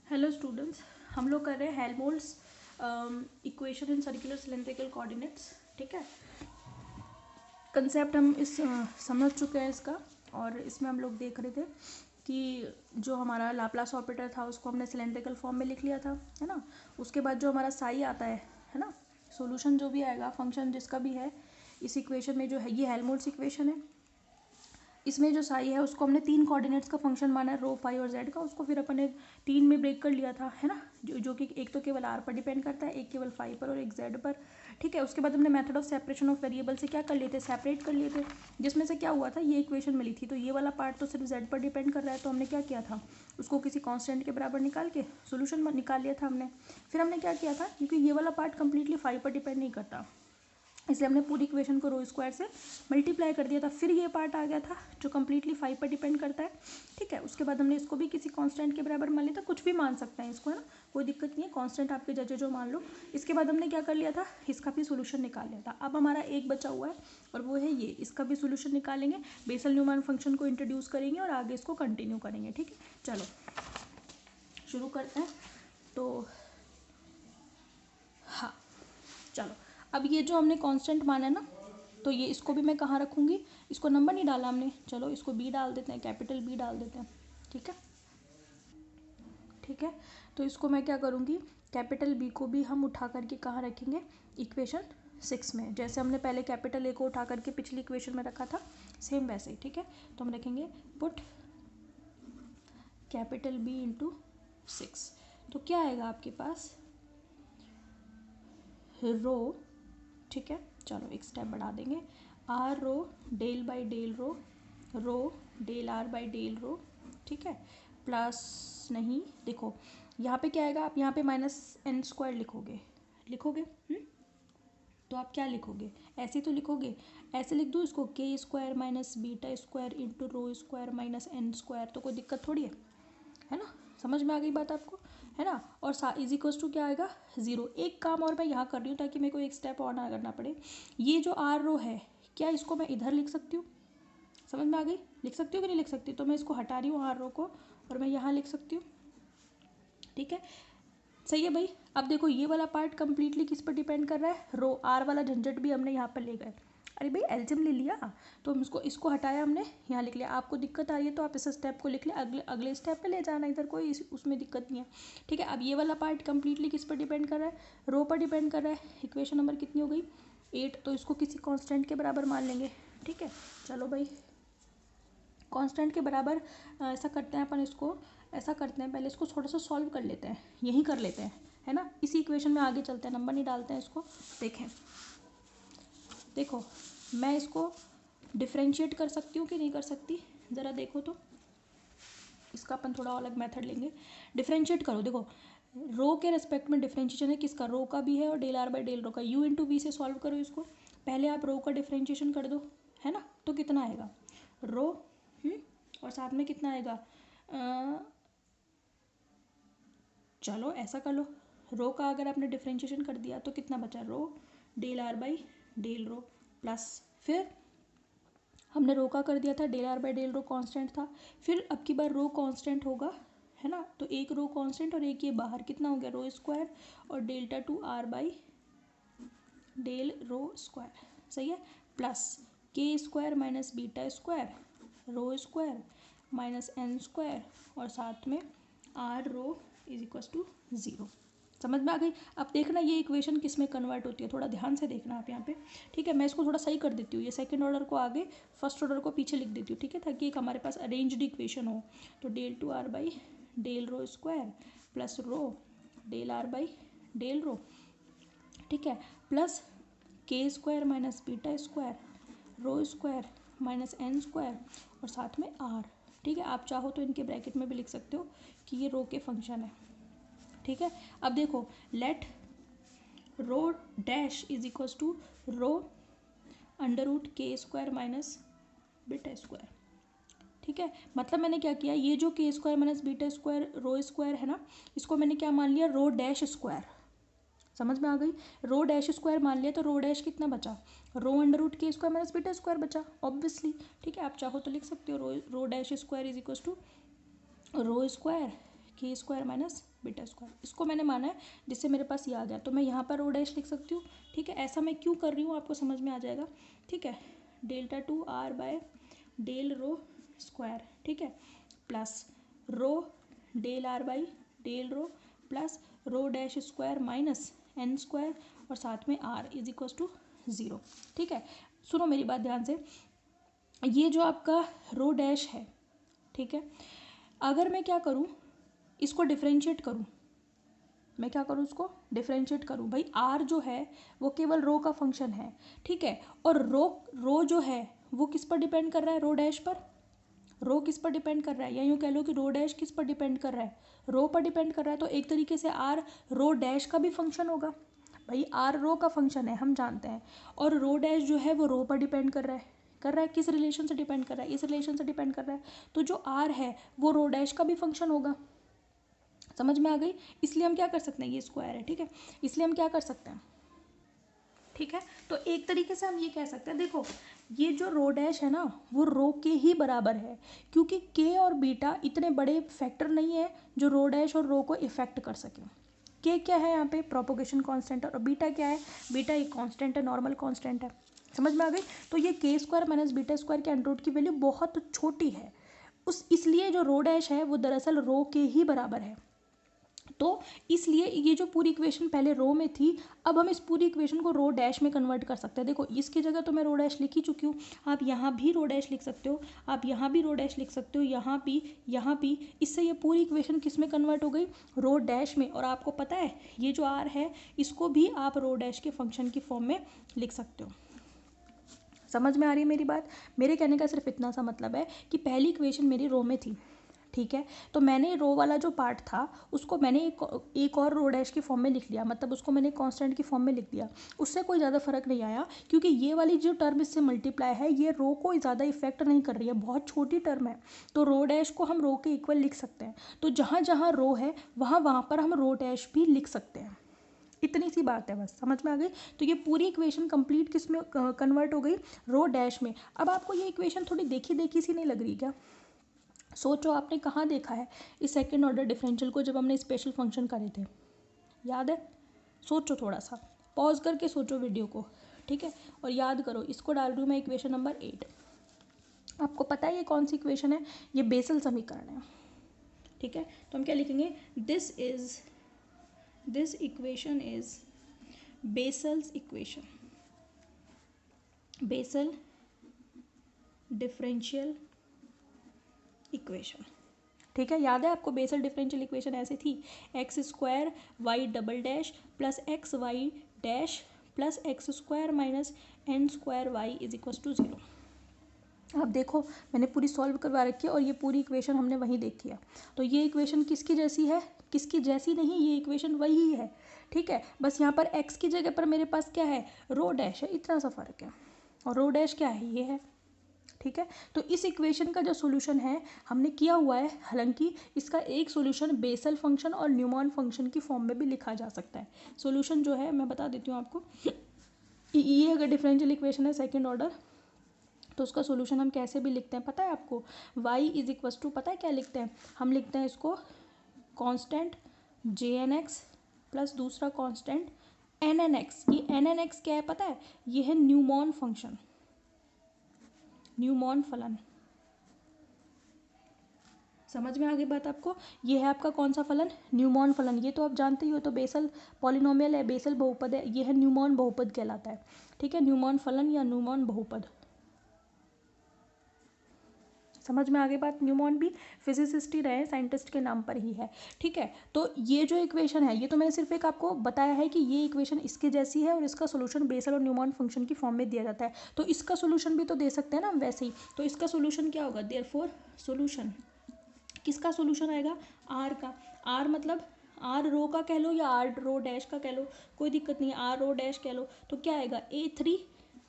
Hello students, हम लोग कर रहे हैं Helmholtz equation in circular cylindrical coordinates. ठीक है, कंसेप्ट हम समझ चुके हैं इसका। और इसमें हम लोग देख रहे थे कि जो हमारा लाप्लास ऑपरेटर था उसको हमने सिलेंड्रिकल फॉर्म में लिख लिया था, है ना। उसके बाद जो हमारा साई आता है ना, सॉल्यूशन जो भी आएगा, फंक्शन जिसका भी है इस इक्वेशन में जो है, ये हेल्महोल्ट्ज़ इक्वेशन है। इसमें जो साई है उसको हमने 3 कोऑर्डिनेट्स का फंक्शन माना है, रो फाई और जेड का। उसको फिर अपन ने 3 में ब्रेक कर लिया था, है ना, जो कि एक तो केवल आर पर डिपेंड करता है, एक केवल फाई पर और एक जेड पर। ठीक है, उसके बाद हमने method of separation of variable से क्या कर लिए थे, सेपरेट कर लिए थे। जिसमें से क्या हुआ था, ये इक्वेशन मिली थी, तो ये वाला पार्ट तो सिर्फ जेड पर डिपेंड कर रहा है, तो हमने क्या किया था, उसको किसी कॉन्स्टेंट के बराबर निकाल के सोल्यूशन निकाल लिया था हमने। फिर हमने क्या किया था, क्योंकि ये वाला पार्ट कंप्लीटली फाई पर डिपेंड नहीं करता, इसलिए हमने पूरी इक्वेशन को रो स्क्वायर से मल्टीप्लाई कर दिया था। फिर ये पार्ट आ गया था जो कम्प्लीटली फाइव पर डिपेंड करता है। ठीक है, उसके बाद हमने इसको भी किसी कांस्टेंट के बराबर मान लिया था, कुछ भी मान सकते हैं इसको, है ना, कोई दिक्कत नहीं है, कांस्टेंट आपके जजे जो मान लो। इसके बाद हमने क्या कर लिया था, इसका भी सोल्यूशन निकाल लिया था। अब हमारा एक बचा हुआ है और वो है ये, इसका भी सोल्यूशन निकालेंगे, बेसल न्यूमैन फंक्शन को इंट्रोड्यूस करेंगे और आगे इसको कंटिन्यू करेंगे। ठीक है, चलो शुरू करते हैं। तो हाँ, चलो, अब ये जो हमने कांस्टेंट माना है ना, तो ये इसको भी मैं कहाँ रखूँगी, इसको नंबर नहीं डाला हमने, चलो इसको बी डाल देते हैं, कैपिटल बी डाल देते हैं। ठीक है, ठीक है, तो इसको मैं क्या करूँगी, कैपिटल बी को भी हम उठा करके कहाँ रखेंगे, इक्वेशन 6 में। जैसे हमने पहले कैपिटल ए को उठा करके पिछली इक्वेशन में रखा था, सेम वैसे ही। ठीक है, तो हम रखेंगे पुट कैपिटल बी इंटू 6। तो क्या आएगा आपके पास, रो, ठीक है, चलो एक स्टेप बढ़ा देंगे, R rho del by del rho, rho del are by del rho. ठीक है, प्लस नहीं, देखो यहाँ पे क्या आएगा, आप यहाँ पे माइनस एन स्क्वायर लिखोगे तो आप क्या लिखोगे, ऐसे तो लिखोगे, ऐसे लिख दूँ इसको, K square minus beta square into rho square minus N square, तो कोई दिक्कत थोड़ी है ना। समझ में आ गई बात आपको, है ना। और इज इक्वल्स टू क्या आएगा, 0। एक काम और मैं यहाँ कर रही हूँ ताकि मेरे को एक स्टेप और ना करना पड़े। ये जो आर रो है, क्या इसको मैं इधर लिख सकती हूँ, समझ में आ गई, लिख सकती हूँ कि नहीं लिख सकती, तो मैं इसको हटा रही हूँ आर रो को और मैं यहाँ लिख सकती हूँ। ठीक है, सही है भाई। अब देखो ये वाला पार्ट कंप्लीटली किस पर डिपेंड कर रहा है, रो, आर वाला झंझट भी हमने यहाँ पर ले गए। अरे भाई एल्जिम ले लिया, तो हम इसको हटाया हमने, यहाँ लिख लिया। आपको दिक्कत आ रही है तो आप इस स्टेप को लिख ले, अगले स्टेप पे ले जाना, इधर कोई उसमें दिक्कत नहीं है। ठीक है, अब ये वाला पार्ट कंप्लीटली किस पर डिपेंड कर रहा है, रो पर डिपेंड कर रहा है। इक्वेशन नंबर कितनी हो गई, 8, तो इसको किसी कॉन्स्टेंट के बराबर मान लेंगे। ठीक है, चलो भाई कांस्टेंट के बराबर ऐसा करते हैं अपन, इसको ऐसा करते हैं, पहले इसको थोड़ा सा सॉल्व कर लेते हैं, यहीं कर लेते हैं, है ना, इसी इक्वेशन में आगे चलते हैं, नंबर नहीं डालते हैं इसको। देखें, देखो मैं इसको डिफ्रेंशिएट कर सकती हूँ कि नहीं कर सकती, ज़रा देखो तो। इसका अपन थोड़ा अलग मेथड लेंगे, डिफ्रेंशिएट करो। देखो रो के रेस्पेक्ट में डिफ्रेंशिएशन है किसका, रो का भी है और del are by del rho का, यू इंटू वी से सॉल्व करो इसको। पहले आप रो का डिफ्रेंशिएशन कर दो, है ना, तो कितना आएगा, रो और साथ में कितना आएगा, चलो ऐसा कर लो, रो का अगर आपने डिफ्रेंशिएशन कर दिया तो कितना बचा, rho del are by del rho plus, फिर हमने रो का कर दिया था, del are by del rho constant था, फिर अब की बार रो कांस्टेंट होगा, है ना, तो एक रो कांस्टेंट और एक ये बाहर, कितना हो गया, रो स्क्वायर और delta two R by del rho square, सही है, plus K square minus beta square rho square minus N square और साथ में R rho is equals to 0। समझ में आ गई। अब देखना ये इक्वेशन किस में कन्वर्ट होती है, थोड़ा ध्यान से देखना आप यहाँ पे। ठीक है, मैं इसको थोड़ा सही कर देती हूँ, ये सेकंड ऑर्डर को आगे, फर्स्ट ऑर्डर को पीछे लिख देती हूँ। ठीक है, ताकि एक हमारे पास अरेंज्ड इक्वेशन हो। तो del two R by del rho square plus rho del are by del rho, ठीक है, plus K square minus beta square rho square minus N square और साथ में आर। ठीक है, आप चाहो तो इनके ब्रैकेट में भी लिख सकते हो कि ये रो के फंक्शन है। ठीक है, अब देखो let rho dash is equals to rho under root K square minus beta square. ठीक है, मतलब मैंने क्या किया, ये जो K square minus beta square rho square है ना, इसको मैंने क्या मान लिया, रो डैश स्क्वायर। समझ में आ गई, रो डैश स्क्वायर मान लिया तो रो डैश कितना बचा, rho under root K square minus beta square बचा ऑब्वियसली। ठीक है, आप चाहो तो लिख सकते हो rho dash square is equal to rho square K square minus beta square, इसको मैंने माना है जिससे मेरे पास ये आ गया, तो मैं यहाँ पर रो डैश लिख सकती हूँ। ठीक है, ऐसा मैं क्यों कर रही हूँ आपको समझ में आ जाएगा। ठीक है, delta 2r by del rho square, ठीक है, plus rho del r by del rho plus rho dash square minus n square और साथ में r इज इक्वल टू 0। ठीक है, सुनो मेरी बात ध्यान से, ये जो आपका रो डैश है, ठीक है, अगर मैं क्या करूँ, इसको डिफरेंशिएट करूँ, मैं क्या करूँ, उसको डिफरेंशिएट करूँ, भाई r जो है वो केवल रो का फंक्शन है। ठीक है, और रो जो है वो किस पर डिपेंड कर रहा है, रो डैश पर। रो किस पर डिपेंड कर रहा है, या यूँ कह लो कि रो डैश किस पर डिपेंड कर रहा है, रो पर डिपेंड कर रहा है। तो एक तरीके से r रो डैश का भी फंक्शन होगा। भाई r रो का फंक्शन है, हम जानते हैं, और रो डैश जो है वो रो पर डिपेंड कर रहा है किस रिलेशन से डिपेंड कर रहा है, इस रिलेशन से डिपेंड कर रहा है। तो जो r है वो रो डैश का भी फंक्शन होगा। समझ में आ गई। इसलिए हम क्या कर सकते हैं, ये स्क्वायर है, ठीक है, इसलिए हम क्या कर सकते हैं, ठीक है, तो एक तरीके से हम ये कह सकते हैं, देखो ये जो रो डैश है ना वो रो के ही बराबर है, क्योंकि के और बीटा इतने बड़े फैक्टर नहीं है जो रो डैश और रो को इफेक्ट कर सके। के क्या है यहाँ पे, प्रोपोगेशन कांस्टेंट, और बीटा क्या है, बीटा एक कांस्टेंट है, नॉर्मल कांस्टेंट है। समझ में आ गई। तो ये के स्क्वायर माइनस बीटा स्क्वायर के अंडर रूट की वैल्यू बहुत छोटी है, इसलिए जो रो डैश है वो दरअसल रो के ही बराबर है। तो इसलिए ये जो पूरी इक्वेशन पहले रो में थी, अब हम इस पूरी इक्वेशन को रो डैश में कन्वर्ट कर सकते हैं। देखो इसकी जगह तो मैं रो डैश लिख ही चुकी हूँ, आप यहाँ भी रो डैश लिख सकते हो, आप यहाँ भी रो डैश लिख सकते हो, यहाँ भी। इससे ये पूरी इक्वेशन किस में कन्वर्ट हो गई, रो डैश में। और आपको पता है ये जो आर है इसको भी आप रो डैश के फंक्शन की फॉर्म में लिख सकते हो। समझ में आ रही है मेरी बात। मेरे कहने का सिर्फ इतना सा मतलब है कि पहली इक्वेशन मेरी रो में थी, ठीक है, तो मैंने रो वाला जो पार्ट था उसको मैंने एक और रो डैश की फॉर्म में लिख लिया, मतलब उसको मैंने कांस्टेंट की फॉर्म में लिख दिया। उससे कोई ज़्यादा फर्क नहीं आया, क्योंकि ये वाली जो टर्म इससे मल्टीप्लाई है ये रो को ज़्यादा इफेक्ट नहीं कर रही है, बहुत छोटी टर्म है। तो रो डैश को हम रो के इक्वल लिख सकते हैं, तो जहाँ जहाँ रो है वहाँ पर हम रो डैश भी लिख सकते हैं। इतनी सी बात है, बस समझ में आ गई। तो ये पूरी इक्वेशन कंप्लीट किस में कन्वर्ट हो गई, रो डैश में। अब आपको ये इक्वेशन थोड़ी देखी सी नहीं लग रही क्या। सोचो आपने कहाँ देखा है इस सेकंड ऑर्डर डिफरेंशियल को, जब हमने स्पेशल फंक्शन करे थे, याद है। सोचो, थोड़ा सा पॉज करके सोचो वीडियो को, ठीक है, और याद करो। इसको डाल रही हूँ मैं इक्वेशन नंबर 8। आपको पता है ये कौन सी इक्वेशन है, ये बेसल समीकरण है, ठीक है। तो हम क्या लिखेंगे, this equation is Bessel's equation, Bessel differential equation, ठीक है। याद है आपको बेसल डिफरेंशियल इक्वेशन ऐसे थी, X square Y double dash plus X Y dash plus X square minus N square Y is equal to 0। आप देखो मैंने पूरी सॉल्व करवा रखी है और ये पूरी इक्वेशन हमने वहीं देखी है। तो ये इक्वेशन किसकी जैसी है, किसकी जैसी नहीं, ये इक्वेशन वही है, ठीक है। बस यहाँ पर एक्स की जगह पर मेरे पास क्या है, रो डैश है, इतना सा फर्क है, और रो डैश क्या है, ये है, ठीक है। तो इस इक्वेशन का जो सॉल्यूशन है हमने किया हुआ है, हालांकि इसका एक सॉल्यूशन बेसल फंक्शन और न्यूमैन फंक्शन की फॉर्म में भी लिखा जा सकता है। सॉल्यूशन जो है मैं बता देती हूँ आपको, ये अगर डिफरेंशियल इक्वेशन है सेकंड ऑर्डर, तो उसका सॉल्यूशन हम कैसे भी लिखते हैं पता है आपको, y इज इक्वल टू, पता है क्या लिखते हैं, हम लिखते हैं इसको कांस्टेंट jnx प्लस दूसरा कांस्टेंट nnx। ये nnx क्या है पता है, ये है न्यूमैन फंक्शन, न्यूमैन फलन। समझ में आ गई बात आपको। ये है आपका कौन सा फलन, न्यूमैन फलन। ये तो आप जानते ही हो, तो बेसल पॉलिनोमियल है, बेसल बहुपद है, ये है न्यूमैन बहुपद कहलाता है, ठीक है, न्यूमैन फलन या न्यूमैन बहुपद। समझ में आ गई बात। न्यूमैन भी फिजिसिस्ट ही रहे, साइंटिस्ट के नाम पर ही है, ठीक है। तो ये जो इक्वेशन है, ये तो मैंने सिर्फ एक आपको बताया है कि ये इक्वेशन इसके जैसी है और इसका सॉल्यूशन बेसल और न्यूमैन फंक्शन की फॉर्म में दिया जाता है। तो इसका सॉल्यूशन भी तो दे सकते हैं ना हम वैसे ही। तो इसका सॉल्यूशन क्या होगा, देयरफॉर सॉल्यूशन, किसका सॉल्यूशन आएगा, आर का। आर मतलब आर रो का कह लो या आर रो डैश का कह लो, कोई दिक्कत नहीं है, आर रो डैश कह लो। तो क्या आएगा, A3,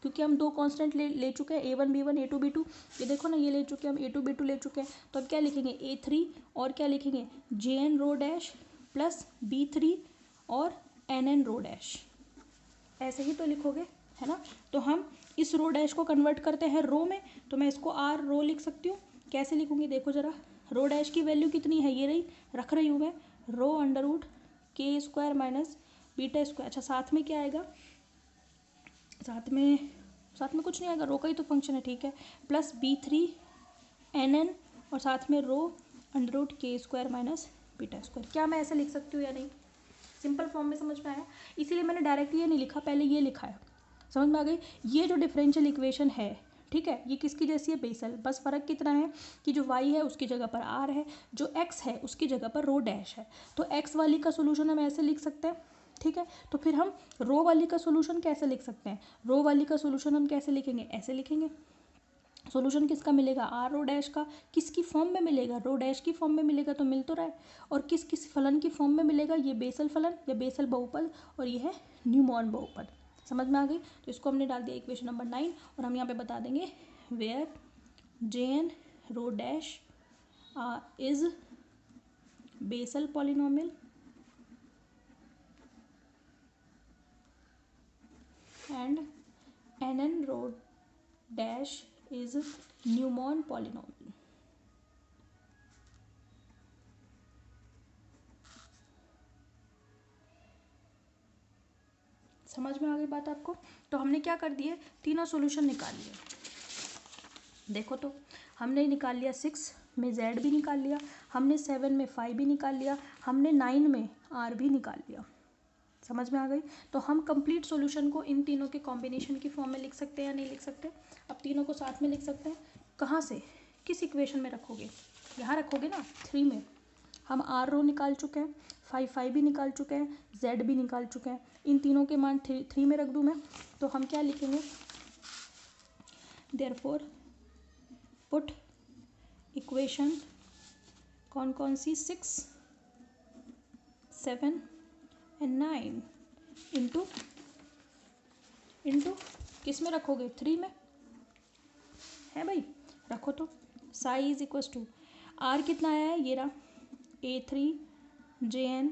क्योंकि हम दो कांस्टेंट ले चुके हैं, A1 B1 A2 B2, ये देखो ना, ये ले चुके हैं हम, A2 B2 ले चुके हैं। तो अब क्या लिखेंगे, A3 और क्या लिखेंगे, JN rho dash plus B3 और NN रो डैश, ऐसे ही तो लिखोगे, है ना। तो हम इस रो डैश को कन्वर्ट करते हैं रो में, तो मैं इसको आर रो लिख सकती हूँ। कैसे लिखूँगी देखो ज़रा, रो डैश की वैल्यू कितनी है, ये रही, रख रही हूँ मैं, रो under root K square minus beta square. अच्छा साथ में क्या आएगा, साथ में कुछ नहीं आएगा, रो का ही तो फंक्शन है, ठीक है, प्लस B3 NN और साथ में रो under root K square minus beta square. क्या मैं ऐसे लिख सकती हूँ या नहीं, सिंपल फॉर्म में समझ में आया, इसीलिए मैंने डायरेक्ट ये नहीं लिखा, पहले ये लिखा है, समझ में आ गई। ये जो डिफरेंशियल इक्वेशन है, ठीक है, ये किसकी जैसी है, बेसल, बस फ़र्क कितना है कि जो y है उसकी जगह पर r है, जो x है उसकी जगह पर रो डैश है। तो x वाली का सोल्यूशन हम ऐसे लिख सकते हैं, ठीक है, तो फिर हम रो वाली का सोल्यूशन कैसे लिख सकते हैं, रो वाली का सोल्यूशन हम कैसे लिखेंगे, ऐसे लिखेंगे। सोल्यूशन किसका मिलेगा, आर रो डैश का, किसकी फॉर्म में मिलेगा, रो डैश की फॉर्म में मिलेगा, तो मिल तो रहा है, और किस किस फलन की फॉर्म में मिलेगा, ये बेसल फलन या बेसल बहुपद, और ये है न्यूमॉन बहुपद। समझ में आ गई, तो इसको हमने डाल दिया इक्वेशन नंबर 9, और हम यहाँ पे बता देंगे where JN rho dash is Bessel polynomial and NN rho dash is Neumann polynomial. समझ में आ गई बात आपको। तो हमने क्या कर दिए, तीनों सॉल्यूशन निकाल लिए, देखो तो हमने निकाल लिया 6 में Z भी निकाल लिया, हमने 7 में 5 भी निकाल लिया, हमने 9 में R भी निकाल लिया। समझ में आ गई। तो हम कंप्लीट सॉल्यूशन को इन तीनों के कॉम्बिनेशन की फॉर्म में लिख सकते हैं या नहीं लिख सकते, अब तीनों को साथ में लिख सकते हैं। कहाँ से, किस इक्वेशन में रखोगे, यहाँ रखोगे ना 3 में। हम R रो निकाल चुके हैं, 5 भी निकाल चुके हैं, Z भी निकाल चुके हैं, इन तीनों के मान 3 में रख दूँ मैं, तो हम क्या लिखेंगे, देयरफॉर पुट इक्वेशन कौन कौन सी 6, 7 एंड 9 इंटू किस में रखोगे, 3 में है भाई, रखो तो। Psi is equals to R कितना आया है, ये रहा A3JN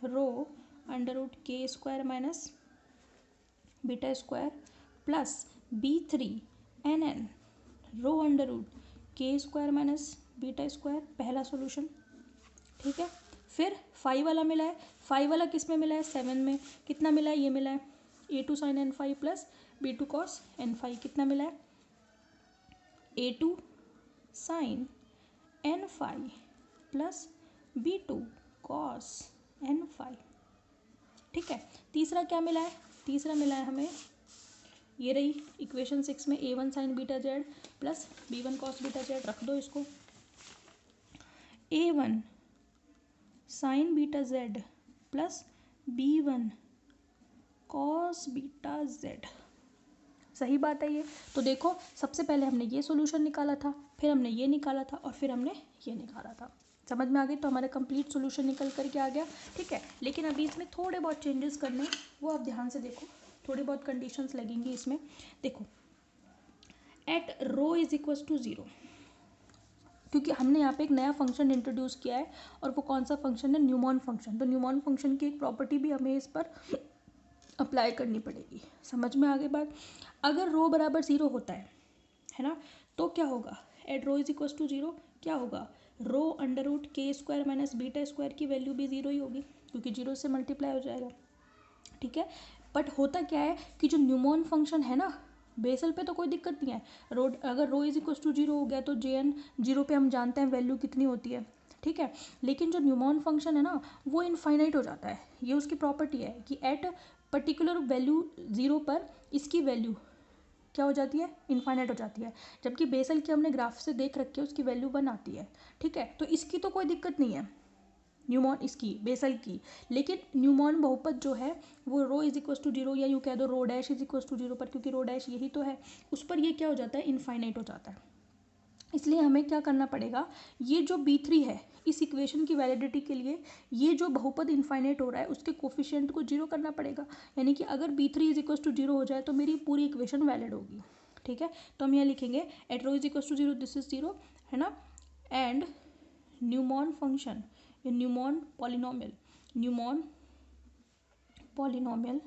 rho under root K square minus beta square plus B3NN rho under root K square minus beta square, पहला सॉल्यूशन, ठीक है। फिर 5 वाला मिला है, 5 वाला किस में मिला है, 7 में, कितना मिला है, ये मिला है A2 sin N5 plus B2 cos N5, कितना मिला है A2 sin N5 plus B2 cos N5, ठीक है। तीसरा क्या मिला है, तीसरा मिला है हमें, ये रही इक्वेशन 6 में A1 sin beta Z plus B1 cos beta Z, रख दो इसको, A1 sin beta Z plus B1 cos beta Z, सही बात है ये। तो देखो सबसे पहले हमने ये सॉल्यूशन निकाला था, फिर हमने ये निकाला था, और फिर हमने ये निकाला था। समझ में आ गई, तो हमारा कंप्लीट सॉल्यूशन निकल करके आ गया, ठीक है। लेकिन अभी इसमें थोड़े बहुत चेंजेस करने, वो आप ध्यान से देखो, थोड़ी बहुत कंडीशंस लगेंगी इसमें। देखो at rho is equals to 0, क्योंकि हमने यहाँ पे एक नया फंक्शन इंट्रोड्यूस किया है, और वो कौन सा फंक्शन है, न्यूमॉन फंक्शन। तो न्यूमॉन फंक्शन की एक प्रॉपर्टी भी हमें इस पर अप्लाई करनी पड़ेगी। समझ में आ गई बात। अगर रो बराबर 0 होता है ना, तो क्या होगा, at rho is equals to 0 क्या होगा, rho under root K square minus beta square की वैल्यू भी 0 ही होगी, क्योंकि 0 से मल्टीप्लाई हो जाएगा, ठीक है। बट होता क्या है कि जो न्यूमॉन फंक्शन है ना, बेसल पे तो कोई दिक्कत नहीं है, अगर रो इज इक्वस टू 0 हो गया तो JN 0 पे हम जानते हैं वैल्यू कितनी होती है, ठीक है। लेकिन जो न्यूमॉन फंक्शन है ना, वो इनफाइनाइट हो जाता है, ये उसकी प्रॉपर्टी है कि एट पर्टिकुलर वैल्यू 0 पर इसकी वैल्यू क्या हो जाती है, इनफाइनाइट हो जाती है। जबकि बेसल की हमने ग्राफ से देख रखी है, उसकी वैल्यू 1 आती है, ठीक है। तो इसकी तो कोई दिक्कत नहीं है, न्यूमॉन इसकी बेसल की। लेकिन न्यूमॉन बहुपद जो है वो रो इज इक्वस टू 0, या यूँ कह दो rho dash is equals to 0 पर, क्योंकि रो डैश यही तो है, उस पर ये क्या हो जाता है, इनफाइनाइट हो जाता है। इसलिए हमें क्या करना पड़ेगा, ये जो B3 है इस इक्वेशन की वैलिडिटी के लिए, ये जो बहुपद इनफाइनाइट हो रहा है उसके कोफिशिएंट को 0 करना पड़ेगा। यानी कि अगर B3 इज इक्वस टू 0 हो जाए तो मेरी पूरी इक्वेशन वैलिड होगी, ठीक है। तो हम यहाँ लिखेंगे at rho is equals to 0, this is 0, है ना, and Neumann function in Newman polynomial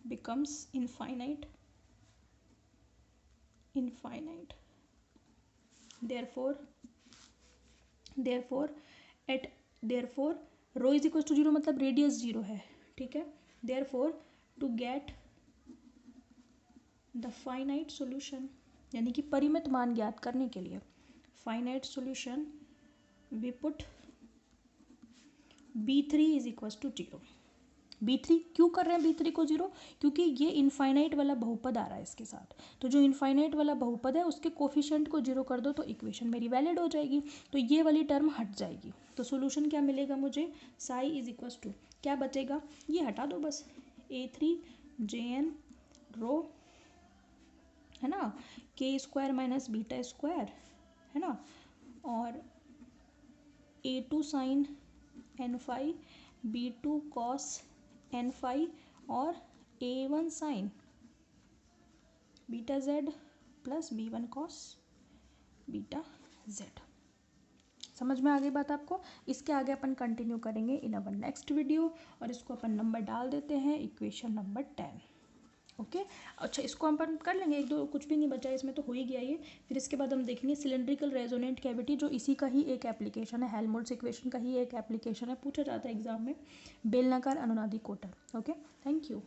becomes infinite infinite. Therefore rho is equal to zero मतलब रेडियस जीरो है, ठीक है। Therefore to get the finite solution, यानी कि परिमित मान ज्ञात करने के लिए finite solution we put B3 is equal to zero. B3 क्यों कर रहे हैं B3 को जीरो, क्योंकि ये इनफाइनाइट वाला बहुपद आ रहा है इसके साथ, तो जो इनफाइनाइट वाला बहुपद है उसके कोफिशिएंट को जीरो कर दो तो इक्वेशन मेरी वैलिड हो जाएगी, तो ये वाली टर्म हट जाएगी। तो सोल्यूशन क्या मिलेगा मुझे, साई इज इक्वल टू क्या बचेगा, ये हटा दो बस, A3JN रो है ना, K² माइनस बीटा स्क्वायर है ना, और A2 sign N5 B2 cos N5 और A1 sign beta Z plus B1 cos beta Z। समझ में आ गई बात आपको। इसके आगे अपन कंटिन्यू करेंगे इन अवर नेक्स्ट वीडियो, और इसको अपन नंबर डाल देते हैं इक्वेशन नंबर 10। ओके अच्छा, इसको अपन कर लेंगे, एक दो कुछ भी नहीं बचा इसमें, तो हो ही गया ये। फिर इसके बाद हम देखेंगे सिलेंड्रिकल रेजोनेंट कैविटी, जो इसी का ही एक एप्लीकेशन है, हेल्महोल्ट्ज इक्वेशन का ही एक एप्लीकेशन है, पूछा जाता है एग्जाम में, बेलनाकार अनुनादी कोटर। Okay, thank you.